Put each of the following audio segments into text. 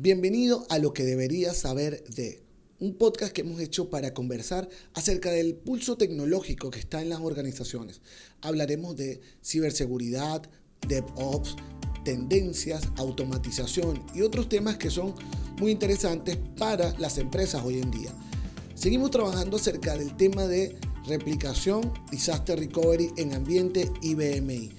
Bienvenido a Lo que deberías saber de un podcast que hemos hecho para conversar acerca del pulso tecnológico que está en las organizaciones. Hablaremos de ciberseguridad, DevOps, tendencias, automatización y otros temas que son muy interesantes para las empresas hoy en día. Seguimos trabajando acerca del tema de replicación, disaster recovery en ambiente IBMI.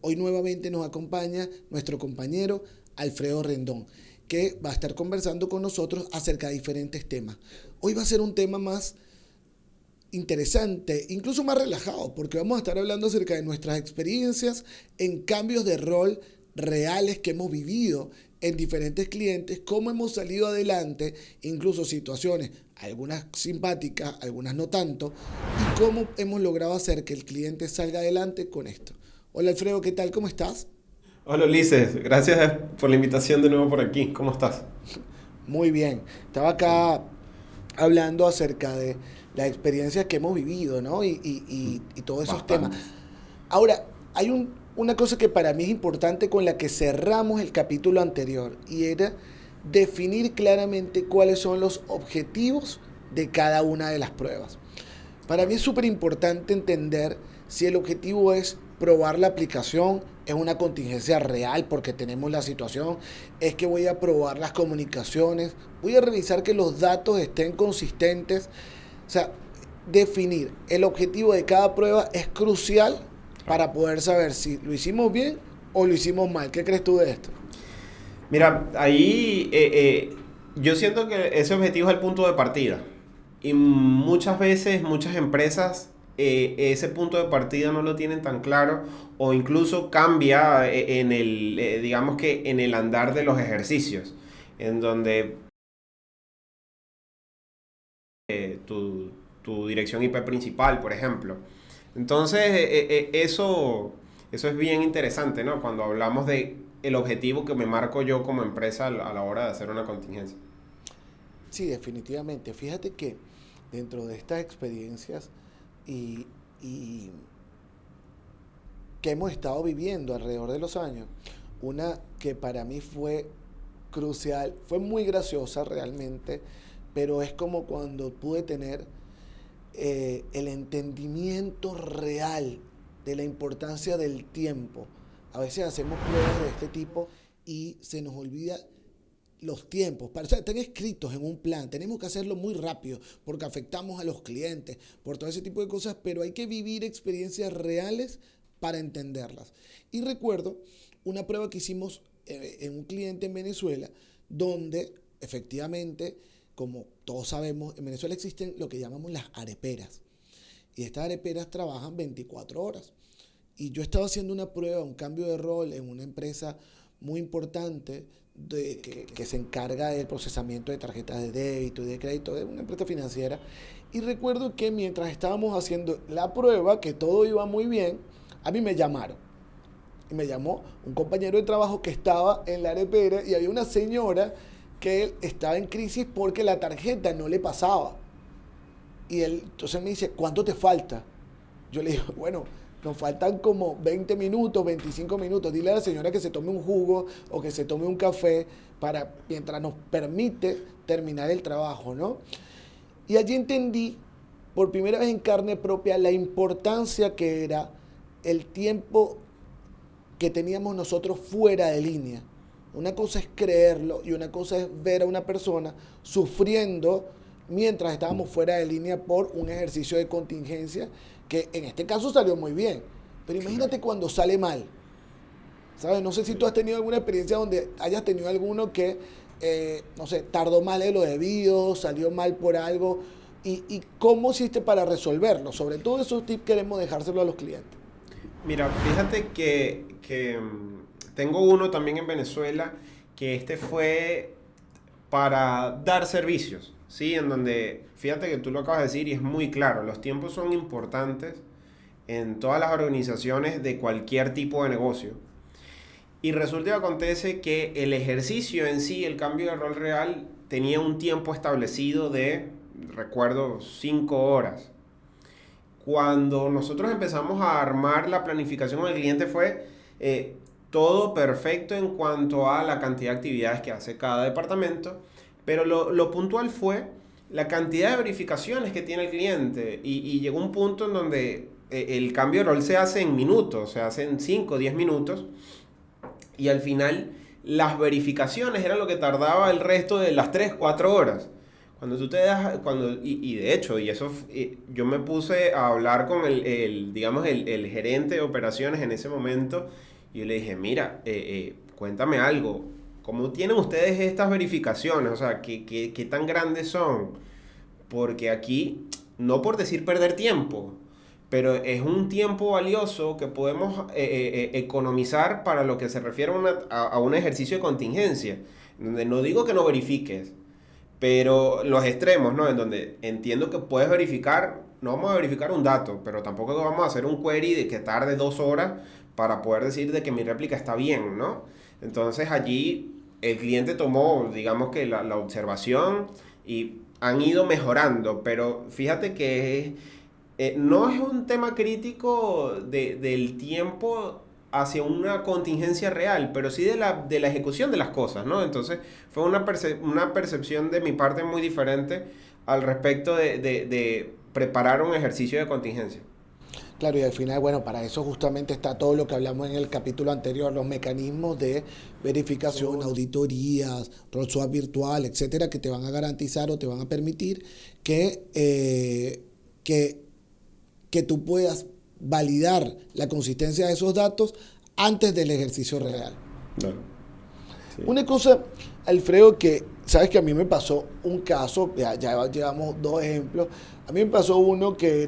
Hoy nuevamente nos acompaña nuestro compañero Alfredo Rendón, que va a estar conversando con nosotros acerca de diferentes temas. Hoy va a ser un tema más interesante, incluso más relajado, porque vamos a estar hablando acerca de nuestras experiencias en cambios de rol reales que hemos vivido en diferentes clientes, cómo hemos salido adelante, incluso situaciones, algunas simpáticas, algunas no tanto, y cómo hemos logrado hacer que el cliente salga adelante con esto. Hola Alfredo, ¿qué tal? ¿Cómo estás? Hola Ulises, gracias por la invitación de nuevo por aquí. ¿Cómo estás? Muy bien. Estaba acá hablando acerca de las experiencias que hemos vivido, ¿no? Y todos esos temas. Bastante. Ahora, hay una cosa que para mí es importante con la que cerramos el capítulo anterior y era definir claramente cuáles son los objetivos de cada una de las pruebas. Para mí es súper importante entender si el objetivo es probar la aplicación, es una contingencia real porque tenemos la situación, es que voy a probar las comunicaciones, voy a revisar que los datos estén consistentes. O sea, definir el objetivo de cada prueba es crucial para poder saber si lo hicimos bien o lo hicimos mal. ¿Qué crees tú de esto? Mira, ahí yo siento que ese objetivo es el punto de partida. Y muchas veces, muchas empresas, ese punto de partida no lo tienen tan claro o incluso cambia digamos que en el andar de los ejercicios, en donde tu dirección IP principal, por ejemplo. Entonces, eso es bien interesante, ¿no? Cuando hablamos de el objetivo que me marco yo como empresa a la hora de hacer una contingencia. Sí, definitivamente. Fíjate que dentro de estas experiencias y, y que hemos estado viviendo alrededor de los años, una que para mí fue crucial, fue muy graciosa realmente, pero es como cuando pude tener el entendimiento real de la importancia del tiempo. A veces hacemos pruebas de este tipo y se nos olvida los tiempos. O sea, están escritos en un plan. Tenemos que hacerlo muy rápido porque afectamos a los clientes, por todo ese tipo de cosas, pero hay que vivir experiencias reales para entenderlas. Y recuerdo una prueba que hicimos en un cliente en Venezuela, donde efectivamente, como todos sabemos, en Venezuela existen lo que llamamos las areperas. Y estas areperas trabajan 24 horas. Y yo estaba haciendo una prueba, un cambio de rol en una empresa muy importante que se encarga del procesamiento de tarjetas de débito y de crédito de una empresa financiera. Y recuerdo que mientras estábamos haciendo la prueba, que todo iba muy bien, a mí me llamaron. Y me llamó un compañero de trabajo que estaba en la arepera y había una señora que estaba en crisis porque la tarjeta no le pasaba. Y él entonces me dice, ¿cuánto te falta? Yo le digo, bueno, nos faltan como 20 minutos, 25 minutos. Dile a la señora que se tome un jugo o que se tome un café para mientras nos permite terminar el trabajo, ¿no? Y allí entendí por primera vez en carne propia la importancia que era el tiempo que teníamos nosotros fuera de línea. Una cosa es creerlo y una cosa es ver a una persona sufriendo mientras estábamos fuera de línea por un ejercicio de contingencia que en este caso salió muy bien. Pero Claro. imagínate cuando sale mal. ¿Sabes? No sé si tú has tenido alguna experiencia donde hayas tenido alguno que, no sé, tardó mal de lo debido, salió mal por algo. Y cómo hiciste para resolverlo. Sobre todo esos tips queremos dejárselo a los clientes. Mira, fíjate que tengo uno también en Venezuela que este fue para dar servicios, ¿sí? En donde, fíjate que tú lo acabas de decir y es muy claro, los tiempos son importantes en todas las organizaciones de cualquier tipo de negocio. Y resulta y acontece que el ejercicio en sí, el cambio de rol real, tenía un tiempo establecido de, recuerdo, 5 horas. cuando nosotros empezamos a armar la planificación con el cliente fue todo perfecto en cuanto a la cantidad de actividades que hace cada departamento, pero lo puntual fue la cantidad de verificaciones que tiene el cliente y llegó un punto en donde el cambio de rol se hace en minutos, se hace en 5 o 10 minutos y al final las verificaciones eran lo que tardaba el resto de las 3 4 horas. Cuando tú te das, y de hecho, yo me puse a hablar con digamos, el gerente de operaciones en ese momento y yo le dije, mira, cuéntame algo, ¿cómo tienen ustedes estas verificaciones? O sea, ¿qué tan grandes son? Porque aquí, no por decir perder tiempo, pero es un tiempo valioso que podemos economizar para lo que se refiere a un ejercicio de contingencia, donde no digo que no verifiques, pero los extremos, ¿no? En donde entiendo que puedes verificar, no vamos a verificar un dato, pero tampoco vamos a hacer un query de que tarde 2 horas para poder decir de que mi réplica está bien, ¿no? Entonces allí el cliente tomó, digamos que la observación y han ido mejorando, pero fíjate que no es un tema crítico del tiempo hacia una contingencia real, pero sí de la ejecución de las cosas, ¿no? Entonces fue una percepción de mi parte muy diferente al respecto de preparar un ejercicio de contingencia. Claro, y al final, bueno, para eso justamente está todo lo que hablamos en el capítulo anterior, los mecanismos de verificación, auditorías, roll swap virtual, etcétera, que te van a garantizar o te van a permitir que tú puedas validar la consistencia de esos datos antes del ejercicio real. Claro. Sí. Una cosa, Alfredo, que sabes que a mí me pasó un caso, ya llevamos 2 ejemplos, a mí me pasó uno que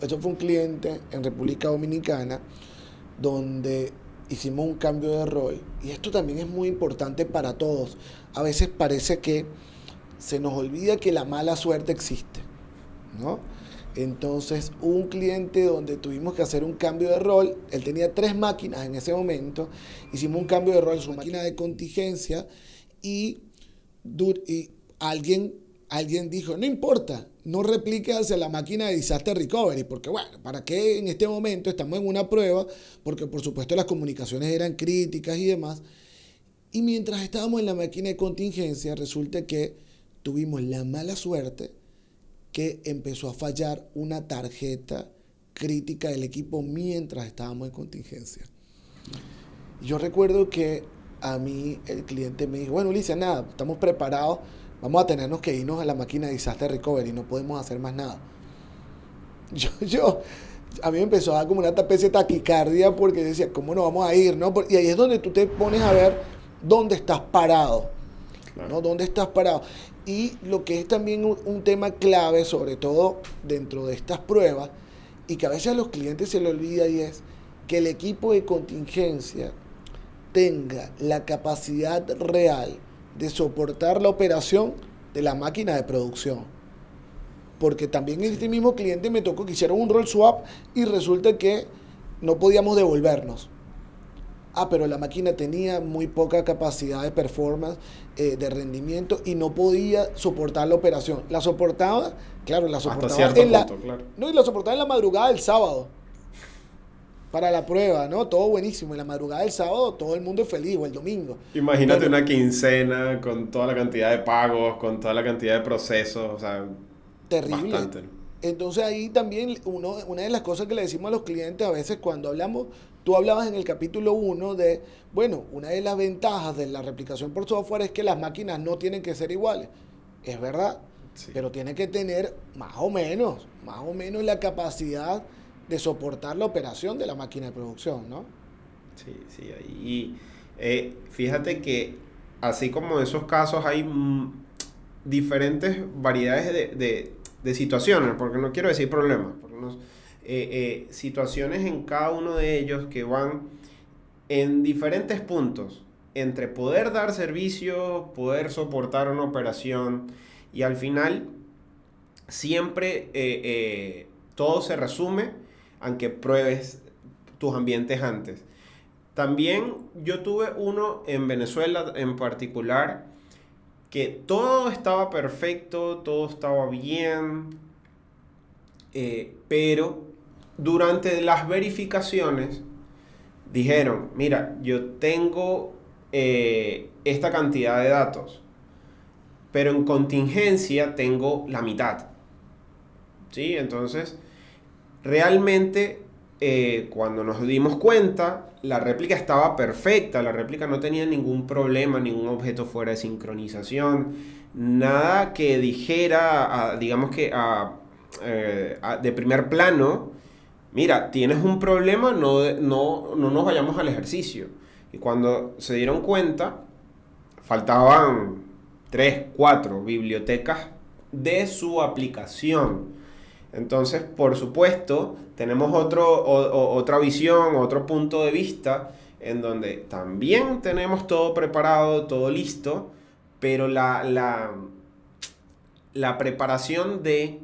eso fue un cliente en República Dominicana, donde hicimos un cambio de rol, y esto también es muy importante para todos. A veces parece que se nos olvida que la mala suerte existe, ¿no? Entonces, hubo un cliente donde tuvimos que hacer un cambio de rol. Él tenía 3 máquinas en ese momento. Hicimos un cambio de rol en su máquina de contingencia y alguien dijo, no importa, no replique hacia la máquina de Disaster Recovery, porque bueno, ¿para qué en este momento estamos en una prueba? Porque por supuesto las comunicaciones eran críticas y demás. Y mientras estábamos en la máquina de contingencia, resulta que tuvimos la mala suerte que empezó a fallar una tarjeta crítica del equipo mientras estábamos en contingencia. Yo recuerdo que a mí el cliente me dijo, bueno, Ulises, nada, estamos preparados, vamos a tenernos que irnos a la máquina de Disaster Recovery, no podemos hacer más nada. A mí me empezó a dar como una especie de taquicardia porque decía, ¿cómo nos vamos a ir? ¿No? Y ahí es donde tú te pones a ver dónde estás parado, ¿no? ¿Dónde estás parado? Y lo que es también un tema clave, sobre todo dentro de estas pruebas, y que a veces a los clientes se les olvida, y es que el equipo de contingencia tenga la capacidad real de soportar la operación de la máquina de producción. Porque también este mismo cliente me tocó que hicieron un roll swap y resulta que no podíamos devolvernos. Pero la máquina tenía muy poca capacidad de performance, de rendimiento, y no podía soportar la operación. La soportaba, claro, la soportaba claro. No, y la soportaba en la madrugada del sábado para la prueba, ¿no? Todo buenísimo. En la madrugada del sábado todo el mundo es feliz, o el domingo. Imagínate una quincena con toda la cantidad de pagos, con toda la cantidad de procesos, o sea, terrible. Bastante. Entonces ahí también una de las cosas que le decimos a los clientes a veces cuando hablamos, tú hablabas en el capítulo 1 de, bueno, una de las ventajas de la replicación por software es que las máquinas no tienen que ser iguales. Es verdad, sí, pero tienen que tener más o menos la capacidad de soportar la operación de la máquina de producción, ¿no? Sí, sí. Y fíjate que así como en esos casos hay diferentes variedades de situaciones, porque no quiero decir problemas, porque situaciones en cada uno de ellos que van en diferentes puntos, entre poder dar servicio, poder soportar una operación, y al final siempre todo se resume a que pruebes tus ambientes antes. También yo tuve uno en Venezuela en particular, que todo estaba perfecto, todo estaba bien, Pero durante las verificaciones dijeron, mira, yo tengo esta cantidad de datos, pero en contingencia tengo la mitad. ¿Sí? Entonces, realmente, cuando nos dimos cuenta, la réplica estaba perfecta, la réplica no tenía ningún problema, ningún objeto fuera de sincronización, nada que dijera, digamos que de primer plano, mira, tienes un problema, no nos vayamos al ejercicio. Y cuando se dieron cuenta, faltaban 3, 4 bibliotecas de su aplicación. Entonces, por supuesto, tenemos otra visión, otro punto de vista, en donde también tenemos todo preparado, todo listo, pero la preparación de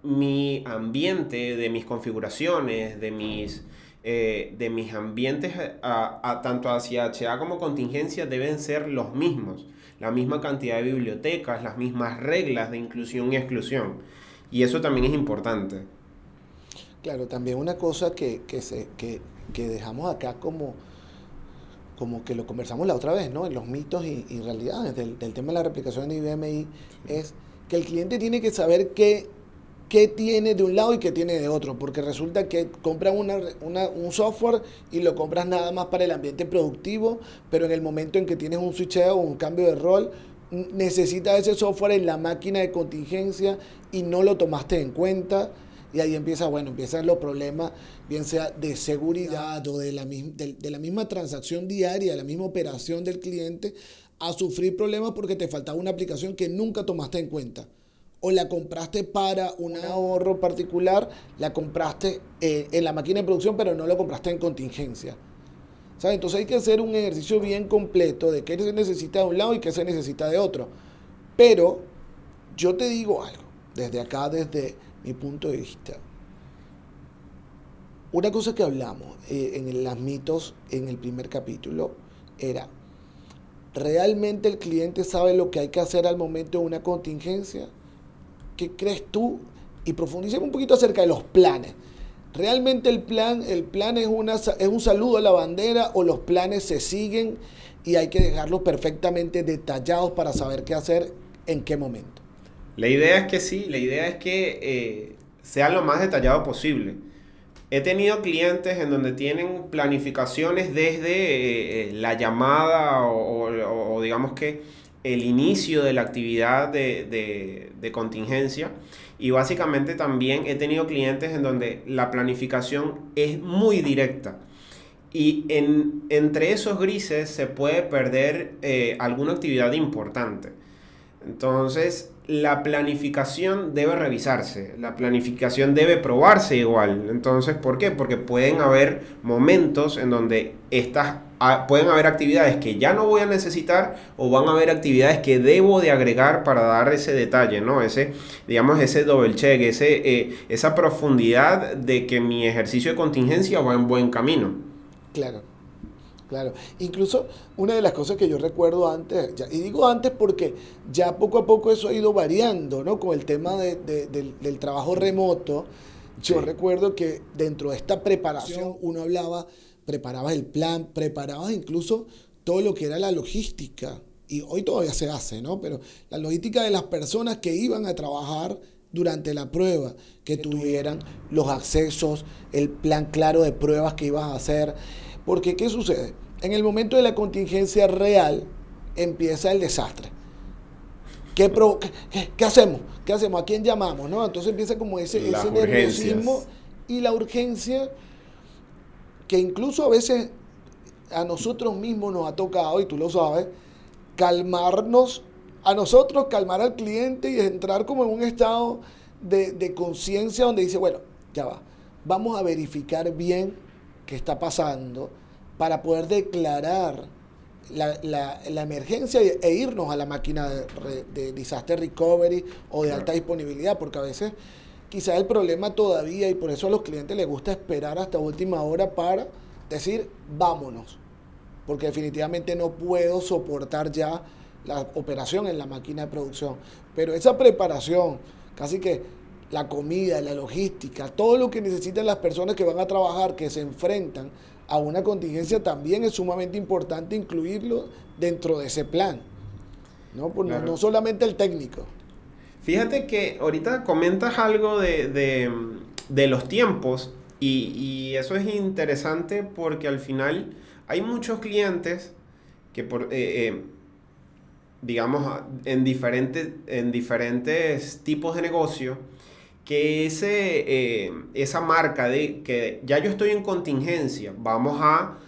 mi ambiente, de mis configuraciones, de mis ambientes tanto hacia HA como contingencia deben ser los mismos. La misma cantidad de bibliotecas, las mismas reglas de inclusión y exclusión. Y eso también es importante. Claro, también una cosa que dejamos acá como que lo conversamos la otra vez, ¿no? En los mitos y realidades del tema de la replicación de IBMI, es que el cliente tiene que saber qué tiene de un lado y qué tiene de otro, porque resulta que compras un software y lo compras nada más para el ambiente productivo, pero en el momento en que tienes un switcheo o un cambio de rol, necesitas ese software en la máquina de contingencia y no lo tomaste en cuenta, y ahí empiezan los problemas, bien sea de seguridad o de la misma transacción diaria, de la misma operación del cliente, a sufrir problemas porque te faltaba una aplicación que nunca tomaste en cuenta. O la compraste para un ahorro particular, la compraste en la máquina de producción, pero no lo compraste en contingencia. ¿Sabes? Entonces hay que hacer un ejercicio bien completo de qué se necesita de un lado y qué se necesita de otro. Pero yo te digo algo, desde acá, desde mi punto de vista. Una cosa que hablamos en los mitos en el primer capítulo era, ¿realmente el cliente sabe lo que hay que hacer al momento de una contingencia? ¿Qué crees tú? Y profundicemos un poquito acerca de los planes. ¿Realmente el plan es un saludo a la bandera, o los planes se siguen y hay que dejarlos perfectamente detallados para saber qué hacer en qué momento? La idea es que sí, la idea es que sea lo más detallado posible. He tenido clientes en donde tienen planificaciones desde la llamada o digamos que el inicio de la actividad de contingencia, y básicamente también he tenido clientes en donde la planificación es muy directa y entre esos grises se puede perder alguna actividad importante. Entonces, la planificación debe revisarse, la planificación debe probarse igual. Entonces, ¿por qué? Porque pueden haber momentos en donde pueden haber actividades que ya no voy a necesitar, o van a haber actividades que debo de agregar para dar ese detalle, ¿no? Digamos, ese double check, esa profundidad de que mi ejercicio de contingencia va en buen camino. Claro. Claro, incluso una de las cosas que yo recuerdo antes, y digo antes porque ya poco a poco eso ha ido variando, ¿no? Con el tema del trabajo remoto, yo recuerdo que dentro de esta preparación uno preparabas el plan, preparabas incluso todo lo que era la logística, y hoy todavía se hace, ¿no? Pero la logística de las personas que iban a trabajar durante la prueba, que tuvieran los accesos, el plan claro de pruebas que ibas a hacer. Porque, ¿qué sucede? En el momento de la contingencia real, empieza el desastre. ¿Qué hacemos? ¿Qué hacemos? ¿A quién llamamos? ¿No? Entonces empieza como ese nerviosismo y la urgencia, que incluso a veces a nosotros mismos nos ha tocado, y tú lo sabes, calmarnos a nosotros, calmar al cliente y entrar como en un estado de conciencia donde dice, bueno, ya va, vamos a verificar bien qué está pasando para poder declarar la emergencia e irnos a la máquina de disaster recovery o de alta disponibilidad, porque a veces quizás el problema todavía, y por eso a los clientes les gusta esperar hasta última hora para decir vámonos, porque definitivamente no puedo soportar ya la operación en la máquina de producción. Pero esa preparación, casi que la comida, la logística, todo lo que necesitan las personas que van a trabajar, que se enfrentan a una contingencia, también es sumamente importante incluirlo dentro de ese plan. No, pues Claro. no solamente el técnico. Fíjate que ahorita comentas algo de los tiempos y eso es interesante porque al final hay muchos clientes que digamos, en diferentes tipos de negocio, que esa marca de que ya yo estoy en contingencia, vamos a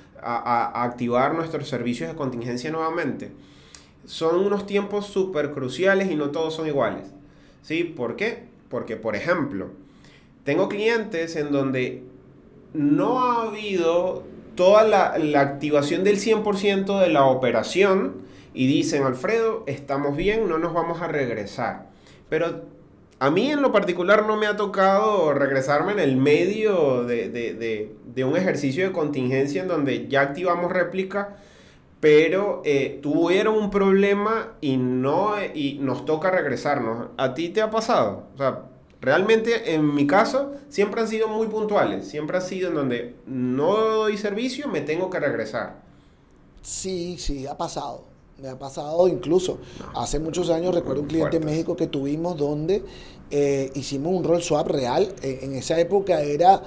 activar nuestros servicios de contingencia nuevamente. Son unos tiempos súper cruciales y no todos son iguales. ¿Sí? ¿Por qué? Porque, por ejemplo, tengo clientes en donde no ha habido toda la activación del 100% de la operación y dicen, Alfredo, estamos bien, no nos vamos a regresar. Pero a mí en lo particular no me ha tocado regresarme en el medio de un ejercicio de contingencia en donde ya activamos réplica, pero tuvieron un problema y nos toca regresarnos. ¿A ti te ha pasado? O sea, realmente en mi caso siempre han sido muy puntuales, siempre ha sido en donde no doy servicio, me tengo que regresar. Sí, sí, ha pasado. Me ha pasado incluso. Hace muchos años recuerdo un cliente en Fuertes. México que tuvimos donde hicimos un roll swap real. En esa época era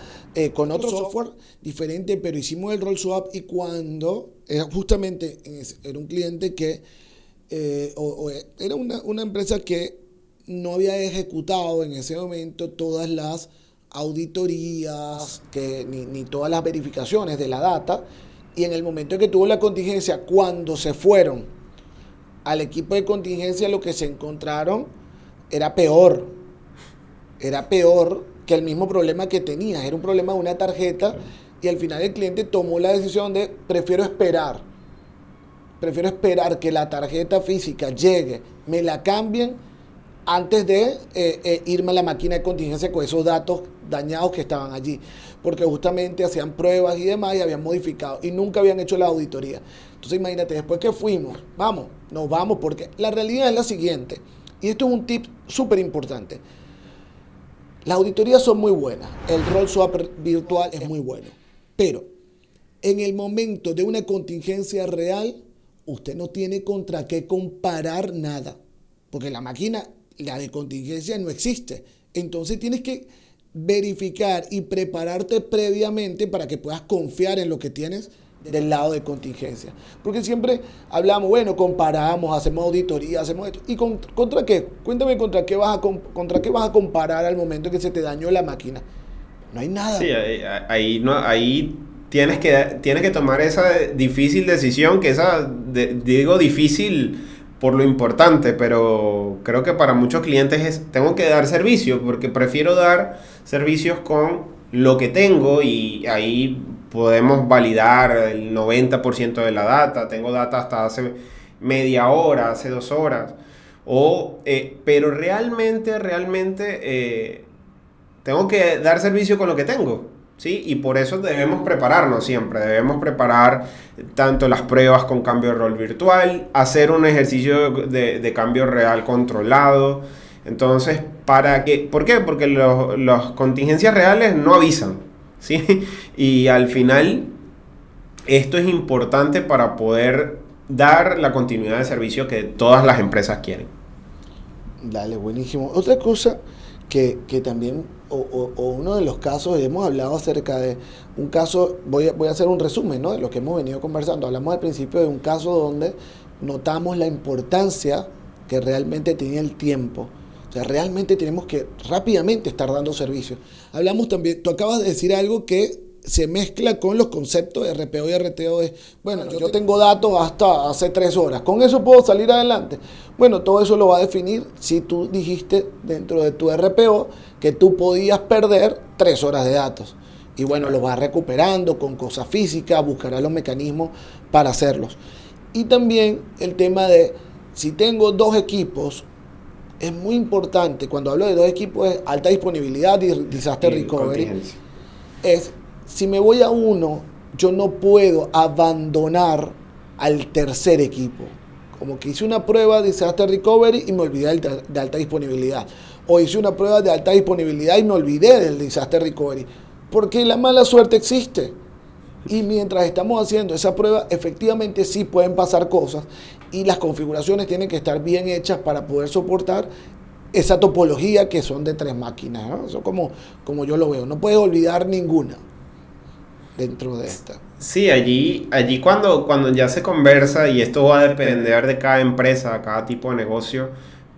con otro software diferente, pero hicimos el roll swap y cuando era justamente era un cliente que era una empresa que no había ejecutado en ese momento todas las auditorías ni todas las verificaciones de la data, y en el momento en que tuvo la contingencia, cuando se fueron al equipo de contingencia, lo que se encontraron era peor. Era peor que el mismo problema que tenías. Era un problema de una tarjeta y al final el cliente tomó la decisión de prefiero esperar. Prefiero esperar que la tarjeta física llegue, me la cambien antes de irme a la máquina de contingencia con esos datos dañados que estaban allí. Porque justamente hacían pruebas y demás y habían modificado y nunca habían hecho la auditoría. Entonces imagínate, después que fuimos, nos vamos, porque la realidad es la siguiente, y esto es un tip súper importante. Las auditorías son muy buenas, el roll swap virtual es muy bueno, pero en el momento de una contingencia real, usted no tiene contra qué comparar nada, porque la máquina, la de contingencia, no existe. Entonces tienes que verificar y prepararte previamente para que puedas confiar en lo que tienes del lado de contingencia. Porque siempre hablamos, bueno, comparamos, hacemos auditoría, hacemos esto. ¿Y contra qué? Cuéntame contra qué vas a comparar al momento que se te dañó la máquina. No hay nada. Sí, ahí, no, ahí tienes que tomar esa difícil decisión, que digo difícil por lo importante, pero creo que para muchos clientes tengo que dar servicio, porque prefiero dar servicios con lo que tengo y ahí podemos validar el 90% de la data. Tengo data hasta hace media hora, hace 2 horas. Pero realmente tengo que dar servicio con lo que tengo, ¿sí? Y por eso debemos prepararnos siempre. Debemos preparar tanto las pruebas con cambio de rol virtual, hacer un ejercicio de cambio real controlado. Entonces, ¿por qué? Porque las contingencias reales no avisan, ¿sí? Y al final, esto es importante para poder dar la continuidad de servicio que todas las empresas quieren. Dale, buenísimo. Otra cosa que también, o uno de los casos, hemos hablado acerca de un caso, voy a hacer un resumen, ¿no?, de lo que hemos venido conversando. Hablamos al principio de un caso donde notamos la importancia que realmente tenía el tiempo. O sea, realmente tenemos que rápidamente estar dando servicio. Hablamos también, tú acabas de decir algo que se mezcla con los conceptos de RPO y RTO. Bueno, yo tengo datos hasta hace 3 horas, ¿con eso puedo salir adelante? Bueno, todo eso lo va a definir si tú dijiste dentro de tu RPO que tú podías perder 3 horas de datos. Y bueno, lo vas recuperando con cosas físicas, buscarás los mecanismos para hacerlos. Y también el tema de, si tengo 2 equipos, es muy importante, cuando hablo de 2 equipos, es alta disponibilidad y disaster recovery. Si me voy a uno, yo no puedo abandonar al tercer equipo. Como que hice una prueba de disaster recovery y me olvidé de alta disponibilidad. o hice una prueba de alta disponibilidad y me olvidé del disaster recovery, porque la mala suerte existe. Y mientras estamos haciendo esa prueba, efectivamente sí pueden pasar cosas y las configuraciones tienen que estar bien hechas para poder soportar esa topología que son de 3 máquinas, ¿no? Eso como yo lo veo. No puedes olvidar ninguna dentro de esta. Sí, allí cuando ya se conversa, y esto va a depender de cada empresa, cada tipo de negocio,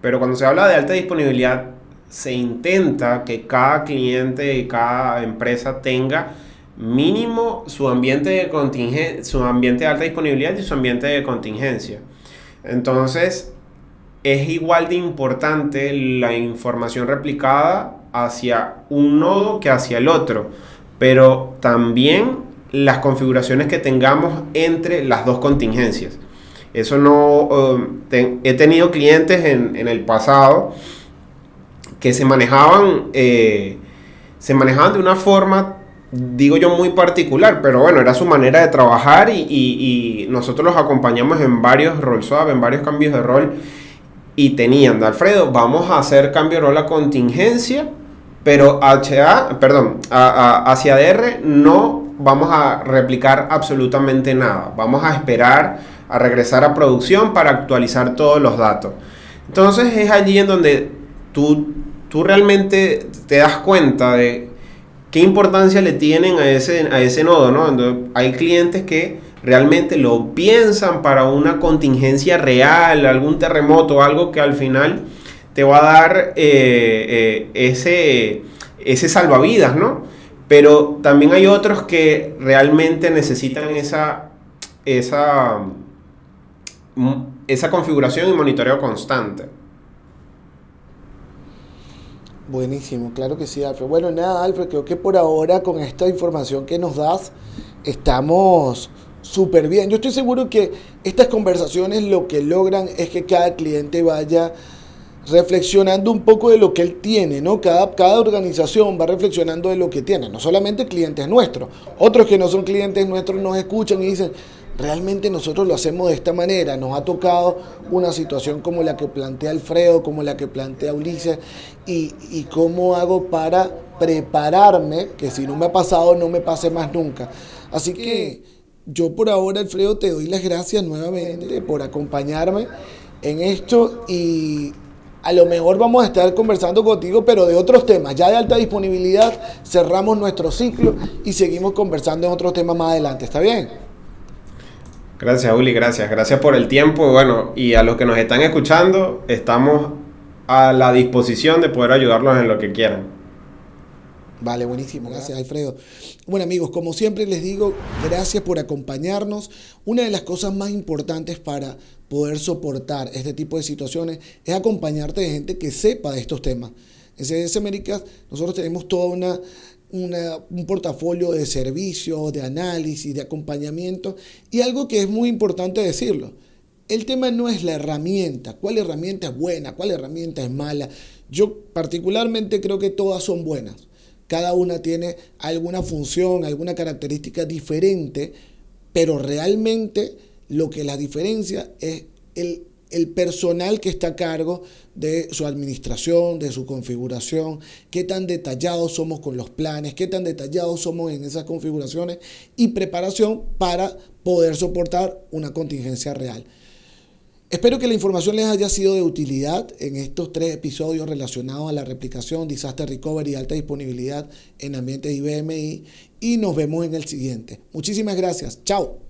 pero cuando se habla de alta disponibilidad, se intenta que cada cliente y cada empresa tenga mínimo su ambiente de su ambiente de alta disponibilidad y su ambiente de contingencia. Entonces, es igual de importante la información replicada hacia un nodo que hacia el otro, pero también las configuraciones que tengamos entre las dos contingencias. Eso no... he tenido clientes en el pasado que se manejaban de una forma, digo yo, muy particular, pero bueno, era su manera de trabajar y nosotros los acompañamos en varios role swap, en varios cambios de rol, y tenían, Alfredo, vamos a hacer cambio de rol a contingencia, pero hacia DR no vamos a replicar absolutamente nada, vamos a esperar a regresar a producción para actualizar todos los datos. Entonces es allí en donde tú realmente te das cuenta de qué importancia le tienen a ese nodo, ¿no? Entonces, hay clientes que realmente lo piensan para una contingencia real, algún terremoto, algo que al final te va a dar ese salvavidas, ¿no? Pero también hay otros que realmente necesitan esa configuración y monitoreo constante. Buenísimo, claro que sí, Alfred. Bueno, nada, Alfred, creo que por ahora con esta información que nos das estamos súper bien. Yo estoy seguro que estas conversaciones lo que logran es que cada cliente vaya reflexionando un poco de lo que él tiene, ¿no? Cada organización va reflexionando de lo que tiene, no solamente clientes nuestros, otros que no son clientes nuestros nos escuchan y dicen, realmente nosotros lo hacemos de esta manera, nos ha tocado una situación como la que plantea Alfredo, como la que plantea Ulises, y cómo hago para prepararme, que si no me ha pasado, no me pase más nunca. Así que yo por ahora, Alfredo, te doy las gracias nuevamente por acompañarme en esto y a lo mejor vamos a estar conversando contigo, pero de otros temas. Ya de alta disponibilidad cerramos nuestro ciclo y seguimos conversando en otros temas más adelante. ¿Está bien? Gracias, Uli, gracias. Gracias por el tiempo. Bueno, y a los que nos están escuchando, estamos a la disposición de poder ayudarlos en lo que quieran. Vale, buenísimo. Gracias, Alfredo. Bueno, amigos, como siempre les digo, gracias por acompañarnos. Una de las cosas más importantes para poder soportar este tipo de situaciones es acompañarte de gente que sepa de estos temas. En CDS Américas nosotros tenemos toda un portafolio de servicios, de análisis, de acompañamiento y algo que es muy importante decirlo. El tema no es la herramienta, cuál herramienta es buena, cuál herramienta es mala. Yo particularmente creo que todas son buenas. Cada una tiene alguna función, alguna característica diferente, pero realmente lo que la diferencia es el personal que está a cargo de su administración, de su configuración, qué tan detallados somos con los planes, qué tan detallados somos en esas configuraciones y preparación para poder soportar una contingencia real. Espero que la información les haya sido de utilidad en estos 3 episodios relacionados a la replicación, disaster recovery y alta disponibilidad en ambientes IBMI y nos vemos en el siguiente. Muchísimas gracias. Chao.